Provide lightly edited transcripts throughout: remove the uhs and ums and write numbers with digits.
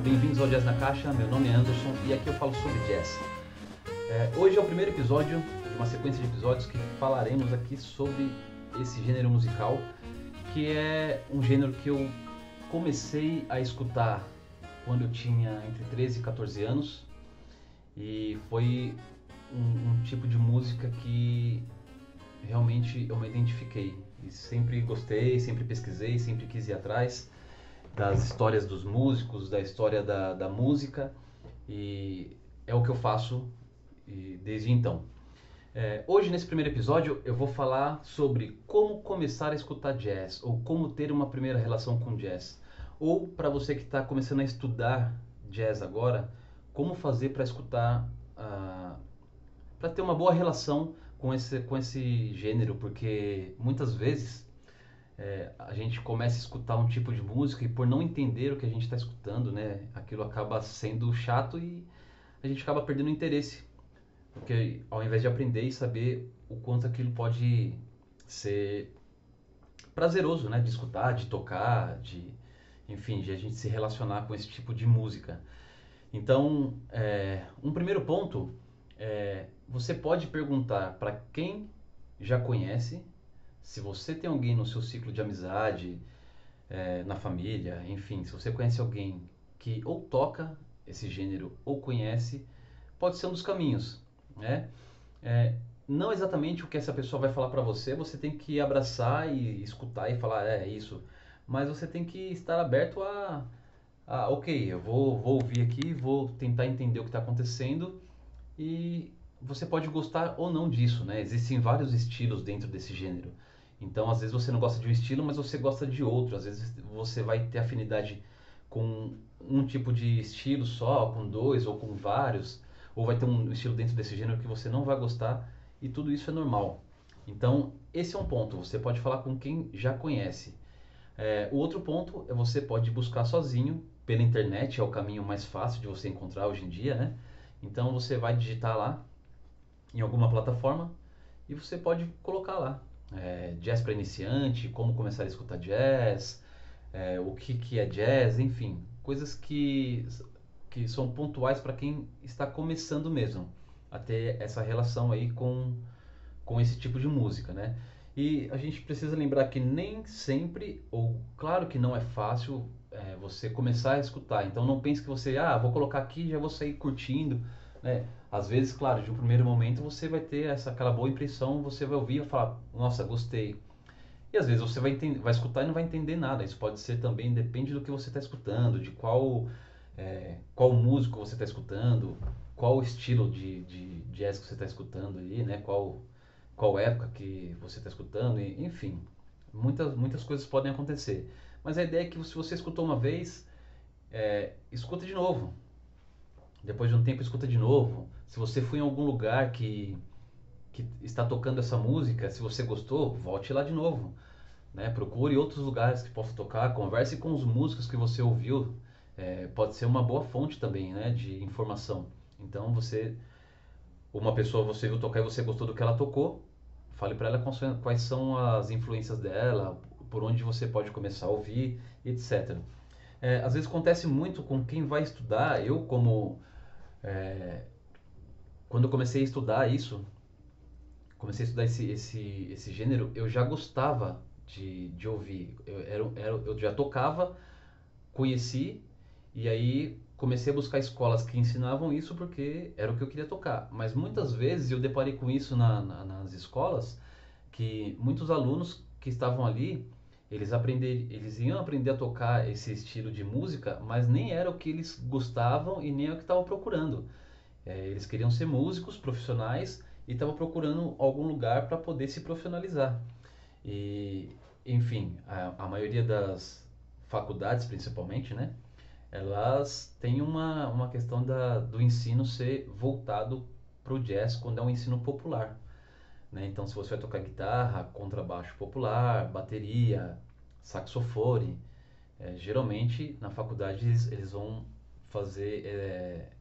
Sejam bem-vindos ao Jazz na Caixa, meu nome é Anderson e aqui eu falo sobre jazz. Hoje é o primeiro episódio de uma sequência de episódios que falaremos aqui sobre esse gênero musical, que é um gênero que eu comecei a escutar quando eu tinha entre 13 e 14 anos, e foi um tipo de música que realmente eu me identifiquei e sempre gostei, sempre pesquisei, sempre quis ir atrás das histórias dos músicos, da história da música, e é o que eu faço desde então. Hoje, nesse primeiro episódio, eu vou falar sobre como começar a escutar jazz, ou como ter uma primeira relação com jazz, ou para você que está começando a estudar jazz agora, como fazer para escutar, para ter uma boa relação com esse gênero, porque muitas vezes a gente começa a escutar um tipo de música e por não entender o que a gente está escutando, né, aquilo acaba sendo chato e a gente acaba perdendo o interesse, porque ao invés de aprender e saber o quanto aquilo pode ser prazeroso, né, de escutar, de tocar, enfim, de a gente se relacionar com esse tipo de música. Então, um primeiro ponto você pode perguntar para quem já conhece. Se você tem alguém no seu ciclo de amizade, na família, enfim, se você conhece alguém que ou toca esse gênero ou conhece, pode ser um dos caminhos, né? Não exatamente o que essa pessoa vai falar para você, você tem que abraçar e escutar e falar, é isso, mas você tem que estar aberto ok, eu vou ouvir aqui, vou tentar entender o que está acontecendo, e você pode gostar ou não disso, né? Existem vários estilos dentro desse gênero. Então, às vezes você não gosta de um estilo, mas você gosta de outro. Às vezes você vai ter afinidade com um tipo de estilo só, com dois ou com vários, ou vai ter um estilo dentro desse gênero que você não vai gostar, e tudo isso é normal. Então, esse é um ponto. Você pode falar com quem já conhece. O outro ponto é você pode buscar sozinho pela internet, é o caminho mais fácil de você encontrar hoje em dia, né? Então você vai digitar lá em alguma plataforma e você pode colocar lá jazz para iniciante, como começar a escutar jazz, o que é jazz, enfim, coisas que são pontuais para quem está começando mesmo a ter essa relação aí com esse tipo de música, né? E a gente precisa lembrar que nem sempre, ou claro que não é fácil você começar a escutar. Então não pense que você, vou colocar aqui e já vou sair curtindo, né? Às vezes, claro, de um primeiro momento você vai ter aquela boa impressão, você vai ouvir e falar, nossa, gostei. E às vezes você vai escutar e não vai entender nada. Isso pode ser também, depende do que você está escutando, de qual músico você está escutando, qual estilo de jazz que você está escutando aí, né? Qual época que você está escutando, enfim, muitas coisas podem acontecer. Mas a ideia é que se você escutou uma vez, escuta de novo. Depois de um tempo, escuta de novo. Se você foi em algum lugar que está tocando essa música, se você gostou, volte lá de novo, né? Procure outros lugares que possa tocar, converse com os músicos que você ouviu. Pode ser uma boa fonte também, né, de informação. Então uma pessoa você viu tocar e você gostou do que ela tocou, fale para ela quais são as influências dela, por onde você pode começar a ouvir, etc. Às vezes acontece muito com quem vai estudar. Quando eu comecei a estudar isso, comecei a estudar esse gênero, eu já gostava de ouvir. Eu já tocava, conheci, e aí comecei a buscar escolas que ensinavam isso porque era o que eu queria tocar. Mas muitas vezes eu deparei com isso nas escolas, que muitos alunos que estavam ali, eles iam aprender a tocar esse estilo de música, mas nem era o que eles gostavam e nem é o que estavam procurando. Eles queriam ser músicos profissionais e estavam procurando algum lugar para poder se profissionalizar. E, enfim, a maioria das faculdades, principalmente, né? Elas têm uma questão do ensino ser voltado para o jazz quando é um ensino popular, né? Então, se você vai tocar guitarra, contrabaixo popular, bateria, saxofone, geralmente na faculdade eles vão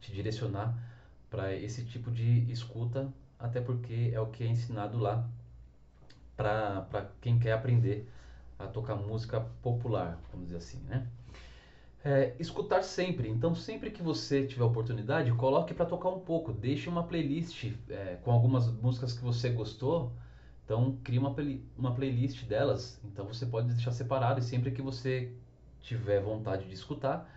te direcionar para esse tipo de escuta, até porque é o que é ensinado lá para quem quer aprender a tocar música popular, vamos dizer assim, né? Escutar sempre. Então, sempre que você tiver oportunidade, coloque para tocar um pouco. Deixe uma playlist com algumas músicas que você gostou. Então, crie uma playlist delas. Então, você pode deixar separado. E sempre que você tiver vontade de escutar,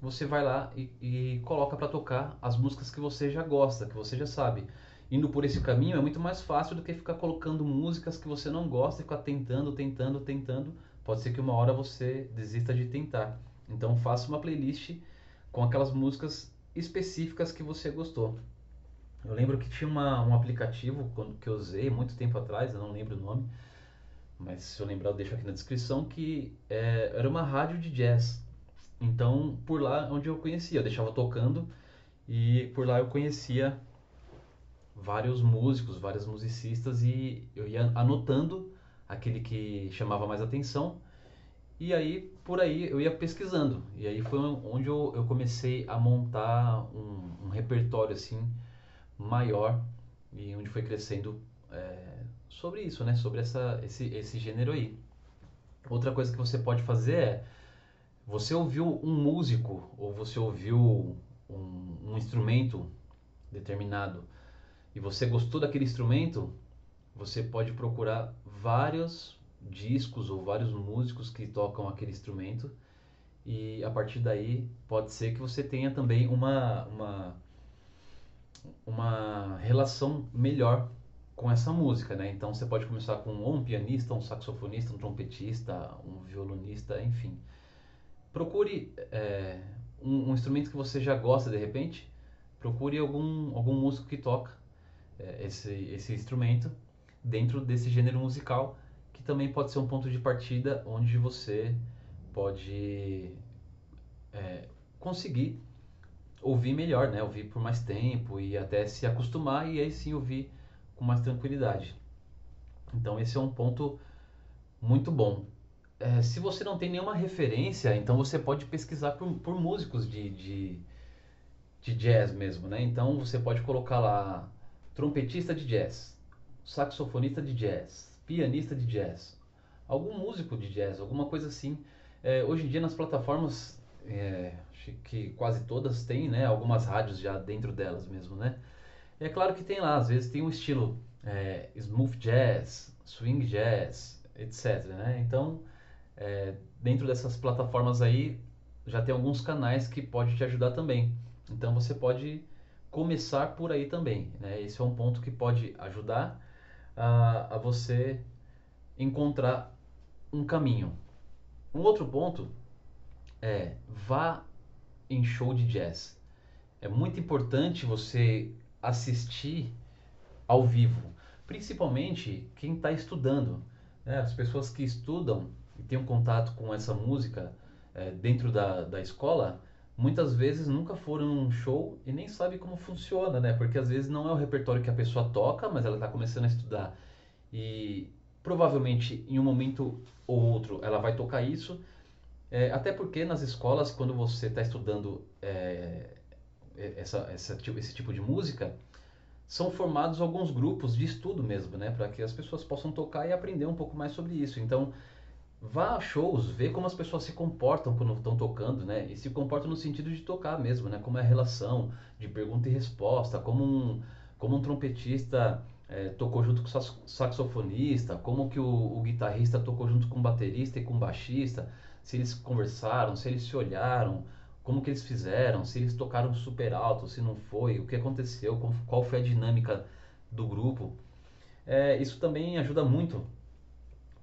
você vai lá e coloca para tocar as músicas que você já gosta, que você já sabe. Indo por esse caminho é muito mais fácil do que ficar colocando músicas que você não gosta e ficar tentando, tentando, tentando. Pode ser que uma hora você desista de tentar. Então faça uma playlist com aquelas músicas específicas que você gostou. Eu lembro que tinha um aplicativo que eu usei muito tempo atrás, eu não lembro o nome, mas se eu lembrar eu deixo aqui na descrição, que era uma rádio de jazz. Então, por lá onde eu conhecia, eu deixava tocando e por lá eu conhecia vários músicos, vários musicistas e eu ia anotando aquele que chamava mais atenção e aí por aí eu ia pesquisando e aí foi onde eu comecei a montar um repertório assim maior e onde foi crescendo sobre isso, né? Sobre esse gênero aí. Outra coisa que você pode fazer é você ouviu um músico ou você ouviu um instrumento determinado e você gostou daquele instrumento, você pode procurar vários discos ou vários músicos que tocam aquele instrumento e a partir daí pode ser que você tenha também uma relação melhor com essa música, né? Então você pode começar com ou um pianista, um saxofonista, um trompetista, um violonista, enfim. Procure um instrumento que você já gosta de repente, procure algum músico que toca esse instrumento dentro desse gênero musical, que também pode ser um ponto de partida onde você pode conseguir ouvir melhor, né? Ouvir por mais tempo e até se acostumar e aí sim ouvir com mais tranquilidade. Então esse é um ponto muito bom. Se você não tem nenhuma referência, então você pode pesquisar por músicos de jazz mesmo, né? Então você pode colocar lá trompetista de jazz, saxofonista de jazz, pianista de jazz, algum músico de jazz, alguma coisa assim. Hoje em dia nas plataformas, acho que quase todas têm, né? Algumas rádios já dentro delas mesmo, né? E é claro que tem lá, às vezes tem um estilo smooth jazz, swing jazz, etc, né? Então, dentro dessas plataformas aí, já tem alguns canais que pode te ajudar também. Então você pode começar por aí também, né? Esse é um ponto que pode ajudar a você encontrar um caminho. Um outro ponto vá em show de jazz. É muito importante você assistir ao vivo, principalmente quem está estudando, né? As pessoas que estudam e têm um contato com essa música dentro da escola, muitas vezes nunca foram num show e nem sabe como funciona, né? Porque às vezes não é o repertório que a pessoa toca, mas ela está começando a estudar e provavelmente em um momento ou outro ela vai tocar isso. Até porque nas escolas, quando você está estudando esse tipo de música, são formados alguns grupos de estudo mesmo, né? Para que as pessoas possam tocar e aprender um pouco mais sobre isso. Então, vá a shows, vê como as pessoas se comportam quando estão tocando, né? E se comportam no sentido de tocar mesmo, né? Como é a relação de pergunta e resposta, como um trompetista tocou junto com o saxofonista, como que o guitarrista tocou junto com o baterista e com o baixista, se eles conversaram, se eles se olharam, como que eles fizeram, se eles tocaram super alto, se não foi, o que aconteceu, qual foi a dinâmica do grupo. Isso também ajuda muito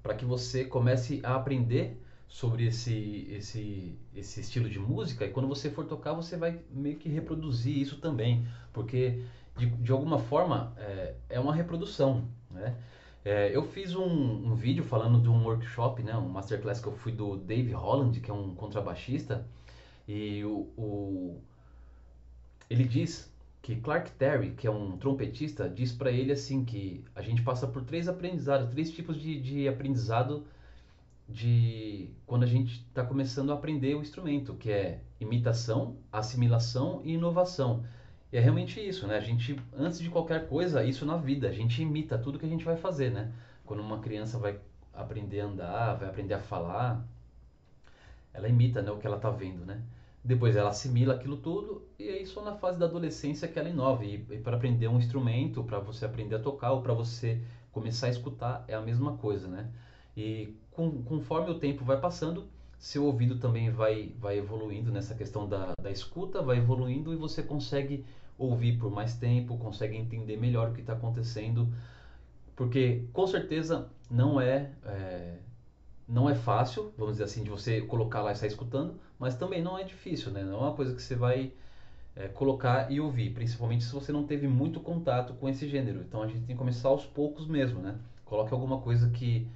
para que você comece a aprender sobre esse estilo de música e quando você for tocar você vai meio que reproduzir isso também, porque de alguma forma é uma reprodução, né? Eu fiz um vídeo falando de um workshop, né, um masterclass que eu fui do Dave Holland, que é um contrabaixista, e ele diz que Clark Terry, que é um trompetista, diz para ele assim que a gente passa por três aprendizados, três tipos de aprendizado de quando a gente está começando a aprender o instrumento, que é imitação, assimilação e inovação. E é realmente isso, né? A gente, antes de qualquer coisa, isso na vida, a gente imita tudo que a gente vai fazer, né? Quando uma criança vai aprender a andar, vai aprender a falar, ela imita, né, o que ela está vendo, né? Depois ela assimila aquilo tudo e aí só na fase da adolescência que ela inova. E para aprender um instrumento, para você aprender a tocar ou para você começar a escutar é a mesma coisa, né? E conforme o tempo vai passando, seu ouvido também vai evoluindo nessa questão da escuta, vai evoluindo e você consegue ouvir por mais tempo, consegue entender melhor o que está acontecendo, porque com certeza não é fácil, vamos dizer assim, de você colocar lá e sair escutando, mas também não é difícil, né? Não é uma coisa que você vai colocar e ouvir, principalmente se você não teve muito contato com esse gênero. Então a gente tem que começar aos poucos mesmo, né? Coloque alguma coisa que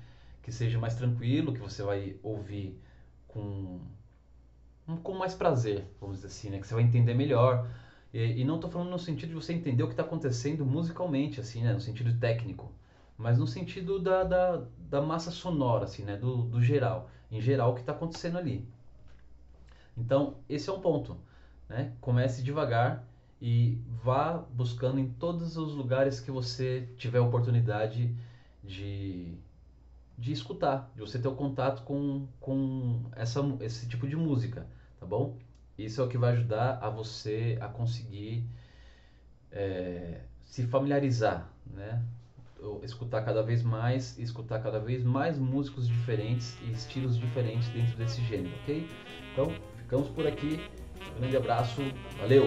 seja mais tranquilo, que você vai ouvir com, com mais prazer, vamos dizer assim, né? Que você vai entender melhor. E não estou falando no sentido de você entender o que está acontecendo musicalmente, assim, né? No sentido técnico, mas no sentido da massa sonora, assim, né? Do geral. Em geral, o que está acontecendo ali. Então, esse é um ponto, né? Comece devagar e vá buscando em todos os lugares que você tiver oportunidade de, de escutar, de você ter o contato com esse tipo de música, tá bom? Isso é o que vai ajudar a você a conseguir se familiarizar, né? Escutar cada vez mais músicos diferentes e estilos diferentes dentro desse gênero, ok? Então, ficamos por aqui. Um grande abraço, valeu!